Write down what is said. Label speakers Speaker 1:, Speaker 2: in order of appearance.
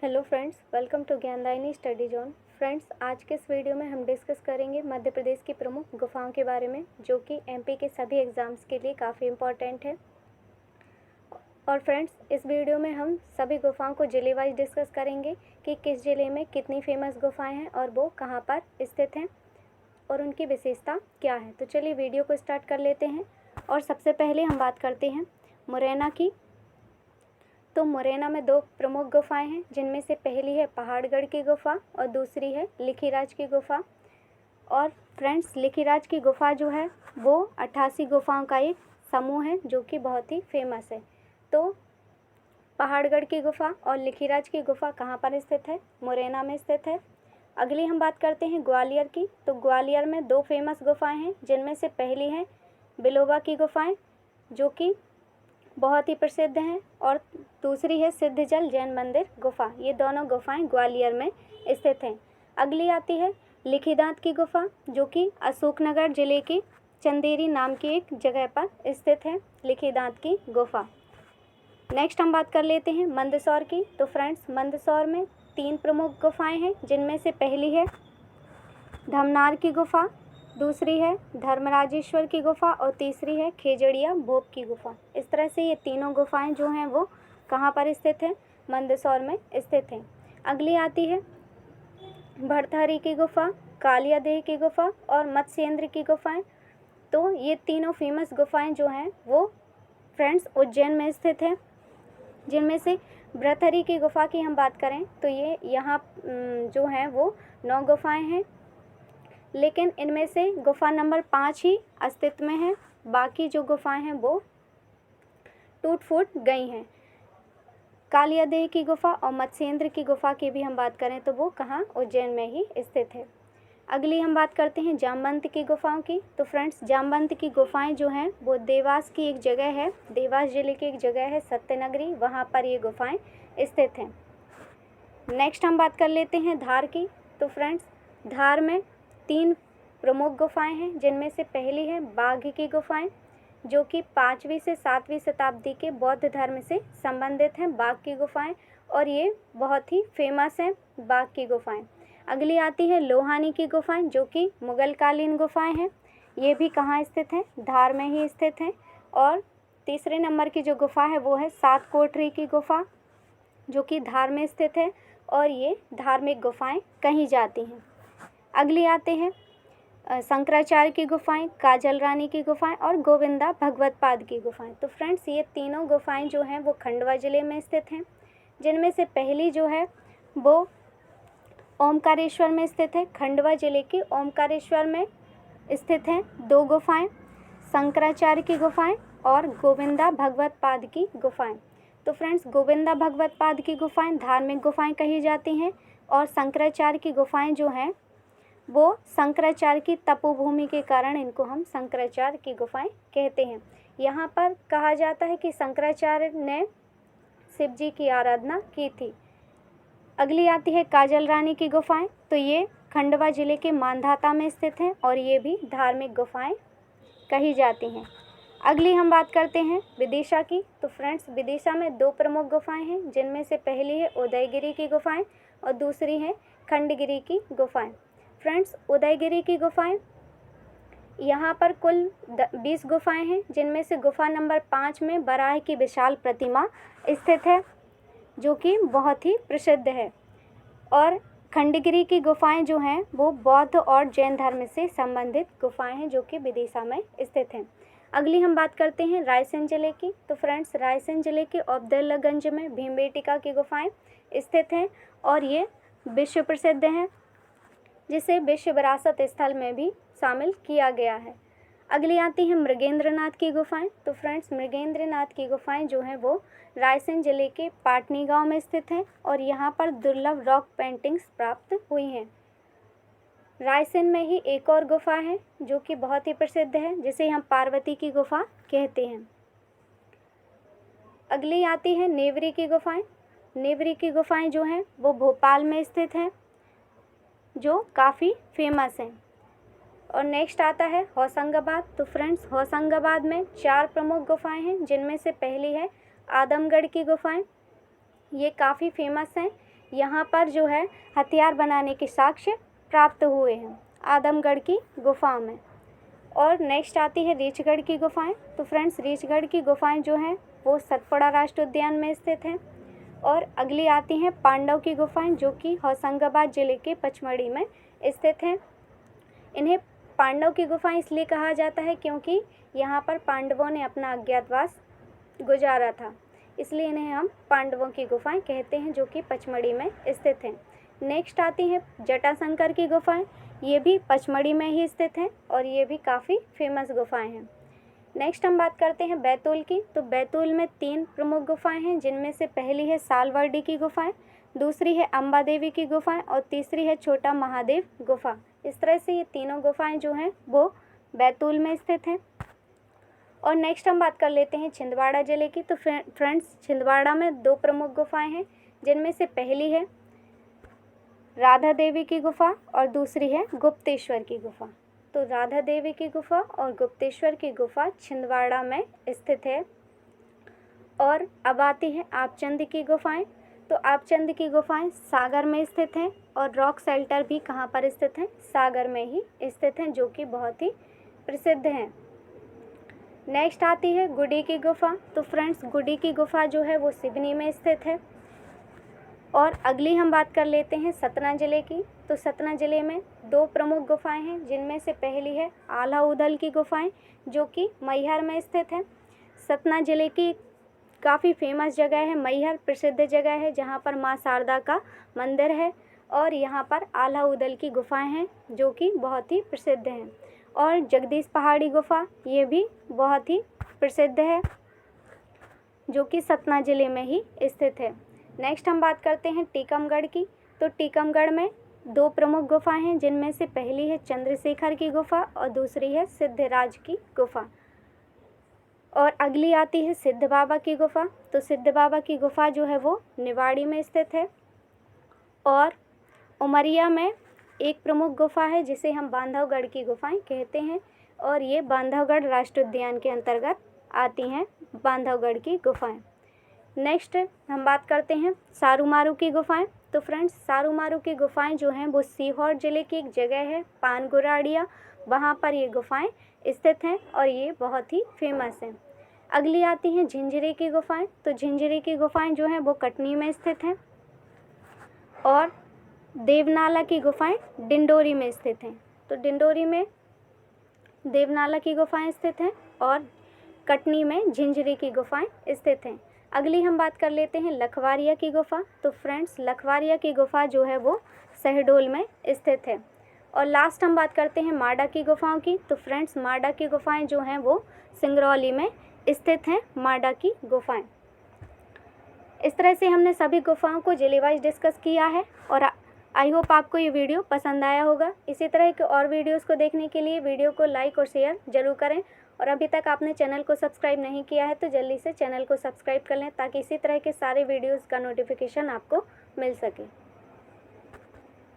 Speaker 1: Hello friends, welcome to Gyandayini study zone. Friends, आज के इस वीडियो में हम डिस्कस करेंगे मध्य प्रदेश की प्रमुख गुफाओं के बारे में, जो कि एमपी के सभी एग्ज़ाम्स के लिए काफ़ी इम्पॉर्टेंट है। और फ्रेंड्स, इस वीडियो में हम सभी गुफाओं को जिले वाइज डिस्कस करेंगे कि किस ज़िले में कितनी फेमस गुफाएँ हैं और वो कहाँ पर स्थित हैं और उनकी विशेषता क्या है। तो चलिए वीडियो को स्टार्ट कर लेते हैं। और सबसे पहले हम बात करते हैं मुरैना की। तो मुरैना में दो प्रमुख गुफाएं हैं, जिनमें से पहली है पहाड़गढ़ की गुफा और दूसरी है लिखीराज की गुफा। और फ्रेंड्स, लिखीराज की गुफा जो है वो 88 गुफाओं का एक समूह है, जो कि बहुत ही फेमस है। तो पहाड़गढ़ की गुफा और लिखीराज की गुफा कहाँ पर स्थित है? मुरैना में स्थित है। अगली हम बात करते हैं ग्वालियर की। तो ग्वालियर में दो फेमस गुफाएँ हैं, जिनमें से पहली है बिलोबा की गुफाएँ, जो कि बहुत ही प्रसिद्ध हैं, और दूसरी है सिद्धजल जैन मंदिर गुफा। ये दोनों गुफाएं ग्वालियर में स्थित हैं। अगली आती है लिखीदांत की गुफा, जो कि अशोकनगर जिले की चंदेरी नाम की एक जगह पर स्थित है लिखीदांत की गुफा। नेक्स्ट हम बात कर लेते हैं मंदसौर की। तो फ्रेंड्स, मंदसौर में तीन प्रमुख गुफाएं हैं, जिनमें से पहली है धमनार की गुफा, दूसरी है धर्मराजेश्वर की गुफा और तीसरी है खेजड़िया भोप की गुफा। इस तरह से ये तीनों गुफाएं जो हैं वो कहाँ पर स्थित हैं? मंदसौर में स्थित हैं। अगली आती है भरथरी की गुफा, कालियादेह की गुफा और मत्स्येंद्र की गुफाएं। तो ये तीनों फेमस गुफाएं जो हैं वो फ्रेंड्स उज्जैन में स्थित हैं, जिनमें से भरथरी की गुफा की हम बात करें तो ये यहाँ जो हैं वो 9 गुफाएं हैं, लेकिन इनमें से गुफा नंबर 5 ही अस्तित्व में है। बाकी जो गुफाएं हैं वो टूट फूट गई हैं। कालियादेह की गुफा और मत्स्येंद्र की गुफा की भी हम बात करें तो वो कहाँ? उज्जैन में ही स्थित है। अगली हम बात करते हैं जामवंत की गुफाओं की। तो फ्रेंड्स, जामवंत की गुफाएं जो हैं वो देवास की एक जगह है, देवास जिले की एक जगह है सत्यनगरी, वहाँ पर ये गुफाएं स्थित हैं। नेक्स्ट हम बात कर लेते हैं धार की। तो फ्रेंड्स, धार में 3 प्रमुख गुफाएं हैं, जिनमें से पहली है बाघ की गुफाएं, जो कि 5वीं से 7वीं शताब्दी के बौद्ध धर्म से संबंधित हैं बाघ की गुफाएं, और ये बहुत ही फेमस हैं बाघ की गुफाएं। अगली आती है लोहानी की गुफाएं, जो कि मुगल कालीन गुफाएं हैं। ये भी कहाँ स्थित हैं? धार में ही स्थित हैं। और तीसरे नंबर की जो गुफा है वो है 7 कोठरी की गुफा, जो कि धार में स्थित है, और ये धार्मिक गुफाएं कही जाती हैं। अगली आते हैं शंकराचार्य की गुफाएं, काजल रानी की गुफाएं और गोविंदा भगवत पाद की गुफाएं। तो फ्रेंड्स, ये तीनों गुफाएं जो हैं वो खंडवा ज़िले में स्थित हैं, जिनमें से पहली जो है वो ओमकारेश्वर में स्थित है। खंडवा ज़िले के ओमकारेश्वर में स्थित हैं 2 गुफाएं, शंकराचार्य की गुफाएं और गोविंदा भगवत पाद की गुफाएं। तो फ्रेंड्स, गोविंदा भगवत पाद की गुफाएं धार्मिक गुफाएं कही जाती हैं, और शंकराचार्य की गुफाएं जो हैं वो शंकराचार्य की तपोभूमि के कारण इनको हम शंकराचार्य की गुफाएं कहते हैं। यहाँ पर कहा जाता है कि शंकराचार्य ने शिव जी की आराधना की थी। अगली आती है काजल रानी की गुफाएं। तो ये खंडवा जिले के मांधाता में स्थित हैं, और ये भी धार्मिक गुफाएं कही जाती हैं। अगली हम बात करते हैं विदिशा की। तो फ्रेंड्स, विदिशा में 2 प्रमुख गुफाएं हैं, जिनमें से पहली है उदयगिरी की गुफाएं और दूसरी है खंडगिरी की गुफाएं। फ्रेंड्स, उदयगिरी की गुफाएं, यहाँ पर कुल 20 गुफाएं हैं, जिनमें से गुफा नंबर 5 में बराह की विशाल प्रतिमा स्थित है, जो कि बहुत ही प्रसिद्ध है। और खंडगिरी की गुफाएं जो हैं वो बौद्ध और जैन धर्म से संबंधित गुफाएं हैं, जो कि विदिशा में स्थित हैं। अगली हम बात करते हैं रायसेन जिले की। तो फ्रेंड्स, रायसेन जिले के औबदुल्लागंज में भीमबेटका की गुफाएं स्थित हैं, और ये विश्व प्रसिद्ध हैं, जिसे विश्व विरासत स्थल में भी शामिल किया गया है। अगली आती है मृगेंद्रनाथ की गुफाएं। तो फ्रेंड्स, मृगेंद्रनाथ की गुफाएं जो हैं वो रायसेन जिले के पाटनी गांव में स्थित हैं, और यहाँ पर दुर्लभ रॉक पेंटिंग्स प्राप्त हुई हैं। रायसेन में ही एक और गुफा है जो कि बहुत ही प्रसिद्ध है, जिसे हम पार्वती की गुफा कहते हैं। अगली आती है नेवरी की गुफाएं। नेवरी की गुफाएं जो हैं वो भोपाल में स्थित हैं, जो काफ़ी फेमस हैं। और नेक्स्ट आता है होशंगाबाद। तो फ्रेंड्स, होशंगाबाद में 4 प्रमुख गुफाएं हैं, जिनमें से पहली है आदमगढ़ की गुफाएं। ये काफ़ी फेमस हैं। यहाँ पर जो है हथियार बनाने के साक्ष्य प्राप्त हुए हैं आदमगढ़ की गुफाओं में। और नेक्स्ट आती है रीछगढ़ की गुफाएं। तो फ्रेंड्स रीछगढ़ की गुफाएं जो हैं वो सतपुड़ा राष्ट्रीय उद्यान में स्थित हैं। और अगली आती हैं पांडव की गुफाएं, जो कि होशंगाबाद जिले के पचमढ़ी में स्थित हैं। इन्हें पांडव की गुफाएं इसलिए कहा जाता है क्योंकि यहाँ पर पांडवों ने अपना अज्ञातवास गुजारा था, इसलिए इन्हें हम पांडवों की गुफाएं कहते हैं, जो कि पचमढ़ी में स्थित हैं। नेक्स्ट आती है जटाशंकर की गुफाएं। ये भी पचमढ़ी में ही स्थित हैं और ये भी काफ़ी फेमस गुफाएं हैं। नेक्स्ट हम बात करते हैं बैतूल की। तो बैतूल में 3 प्रमुख गुफाएं हैं, जिनमें से पहली है सालवर्डी की गुफाएं, दूसरी है अम्बा देवी की गुफाएं और तीसरी है छोटा महादेव गुफा। इस तरह से ये तीनों गुफाएं जो हैं वो बैतूल में स्थित हैं। और नेक्स्ट हम बात कर लेते हैं छिंदवाड़ा ज़िले की। तो फ्रेंड्स छिंदवाड़ा में 2 प्रमुख गुफाएं हैं, जिनमें से पहली है राधा देवी की गुफा और दूसरी है गुप्तेश्वर की गुफा। तो राधा देवी की गुफा और गुप्तेश्वर की गुफा छिंदवाड़ा में स्थित है। और अब आती है आपचंद की गुफाएं। तो आपचंद की गुफाएं सागर में स्थित हैं और रॉक शेल्टर भी कहाँ पर स्थित हैं? सागर में ही स्थित हैं, जो कि बहुत ही प्रसिद्ध हैं। नेक्स्ट आती है गुडी की गुफा। तो फ्रेंड्स गुडी की गुफा जो है वो सिवनी में स्थित है। और अगली हम बात कर लेते हैं सतना ज़िले की। तो सतना ज़िले में 2 प्रमुख गुफाएं हैं, जिनमें से पहली है आला उदल की गुफाएं, जो कि मैहर में स्थित है। सतना ज़िले की काफ़ी फेमस जगह है, मैहर प्रसिद्ध जगह है, जहां पर माँ शारदा का मंदिर है और यहां पर आला उदल की गुफाएं हैं, जो कि बहुत ही प्रसिद्ध हैं। और जगदीश पहाड़ी गुफा ये भी बहुत ही प्रसिद्ध है, जो कि सतना ज़िले में ही स्थित है। नेक्स्ट हम बात करते हैं टीकमगढ़ की। तो टीकमगढ़ में 2 प्रमुख गुफाएं हैं, जिनमें से पहली है चंद्रशेखर की गुफा और दूसरी है सिद्धराज की गुफा। और अगली आती है सिद्ध बाबा की गुफा। तो सिद्ध बाबा की गुफा जो है वो निवाड़ी में स्थित है। और उमरिया में एक प्रमुख गुफा है, जिसे हम बांधवगढ़ की गुफाएं कहते हैं, और ये बांधवगढ़ राष्ट्रीय उद्यान के अंतर्गत आती हैं बांधवगढ़ की गुफाएं। नेक्स्ट हम बात करते हैं सारूमारू की गुफाएं। तो फ्रेंड्स सारूमारू की गुफाएं जो हैं वो सीहोर ज़िले की एक जगह है पानगुराड़िया, वहाँ पर ये गुफाएं स्थित हैं और ये बहुत ही फेमस हैं। अगली आती हैं झिंझरी की गुफाएं। तो झिंझरी की गुफाएं जो हैं वो कटनी में स्थित हैं। और देवनाला की गुफाएं डिंडोरी में स्थित हैं। तो डिंडोरी में देवनाला की गुफाएं स्थित हैं और कटनी में झिंझरी की गुफाएं स्थित हैं। अगली हम बात कर लेते हैं लखवारिया की गुफा। तो फ्रेंड्स लखवारिया की गुफा जो है वो शहडोल में स्थित है। और लास्ट हम बात करते हैं माडा की गुफाओं की। तो फ्रेंड्स माडा की गुफाएं जो हैं वो सिंगरौली में स्थित हैं, माडा की गुफाएं। इस तरह से हमने सभी गुफाओं को जिले वाइज डिस्कस किया है और आई होप आपको ये वीडियो पसंद आया होगा। इसी तरह के और वीडियोस को देखने के लिए वीडियो को लाइक और शेयर ज़रूर करें। और अभी तक आपने चैनल को सब्सक्राइब नहीं किया है तो जल्दी से चैनल को सब्सक्राइब कर लें, ताकि इसी तरह के सारे वीडियोस का नोटिफिकेशन आपको मिल सके।